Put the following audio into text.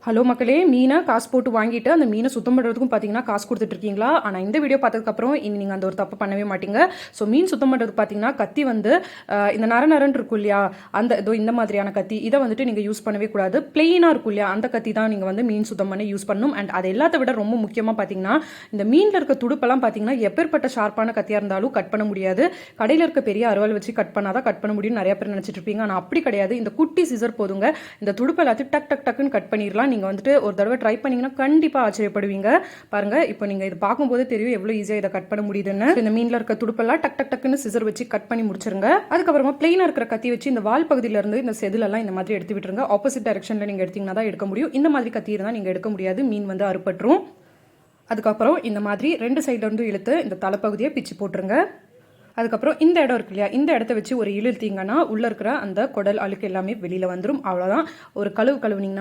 Hello மக்களே, மீனை காசு போட்டு வாங்கிட்டு அந்த மீனை சுத்தம் பண்ணுறதுக்கும் பார்த்தீங்கன்னா காசு கொடுத்துட்ருக்கீங்களா? ஆனால் இந்த வீடியோ பார்த்ததுக்கப்புறம் இனி நீங்கள் அந்த ஒரு தப்பு பண்ணவே மாட்டீங்க. ஸோ மீன் சுத்தம் பண்ணுறதுக்கு பார்த்தீங்கன்னா கத்தி வந்து இந்த நரன்னு இருக்கும் இல்லையா, அந்த இதோ இந்த மாதிரியான கத்தி இதை வந்துட்டு நீங்கள் யூஸ் பண்ணவே கூடாது. பிளெயினாக இருக்கும் இல்லையா, அந்த கத்தி தான் நீங்கள் வந்து மீன் சுத்தம் பண்ணி யூஸ் பண்ணணும். அண்ட் அது எல்லாத்த விட ரொம்ப முக்கியமாக பார்த்தீங்கன்னா இந்த மீனில் இருக்க துடுப்பெல்லாம் பார்த்தீங்கன்னா எப்பேற்பட்ட ஷார்ப்பான கத்தியாக இருந்தாலும் கட் பண்ண முடியாது. கடையில் இருக்க பெரிய அறுவாள் வச்சு கட் பண்ணாதான் கட் பண்ண முடியும்னு நிறைய பேர் நினச்சிட்டு இருப்பீங்க. ஆனால் அப்படி கிடையாது. இந்த குட்டி சிசர் போதுங்க. இந்த துடுப்பு எல்லாத்தையும் டக் டக் டக்குன்னு கட் பண்ணிடலாம். நீங்கள் வந்துட்டு ஒரு தடவை ட்ரை பண்ணிங்கன்னா கண்டிப்பாக ஆச்சரியப்படுவீங்க. பாருங்கள், இப்போ நீங்கள் இது பார்க்கும்போது தெரியும் எவ்வளோ ஈஸியாக இதை கட் பண்ண முடியுதுன்னு. இந்த மீனில் இருக்க துடுப்பெல்லாம் டக் டக் டக்குன்னு சிசர் வச்சு கட் பண்ணி முடிச்சிருங்க. அதுக்கப்புறமா பிளெயினாக இருக்கிற கத்தி வச்சு இந்த வால் பகுதியிலேருந்து இந்த செதிலெல்லாம் இந்த மாதிரி எடுத்து விட்டுருங்க. ஆப்போசிட் டைரக்ஷனில் நீங்கள் எடுத்தீங்கன்னா தான் எடுக்க முடியும். இந்த மாதிரி கத்தி இருந்தால் நீங்கள் எடுக்க முடியாது, மீன் வந்து அறுபட்டுரும். அதுக்கப்புறம் இந்த மாதிரி 2 சைட்லேருந்து இழுத்து இந்த தலைப்பகுதியை பிச்சு போட்டுருங்க. அதுக்கப்புறம் இந்த இடம் இருக்கு இல்லையா, இந்த இடத்த வச்சு ஒரு இழுத்தீங்கன்னா உள்ளே இருக்கிற அந்த குடல் அழுக்கு எல்லாமே வெளியில் வந்துடும். அவ்வளோதான். ஒரு கழுவுனீங்கன்னா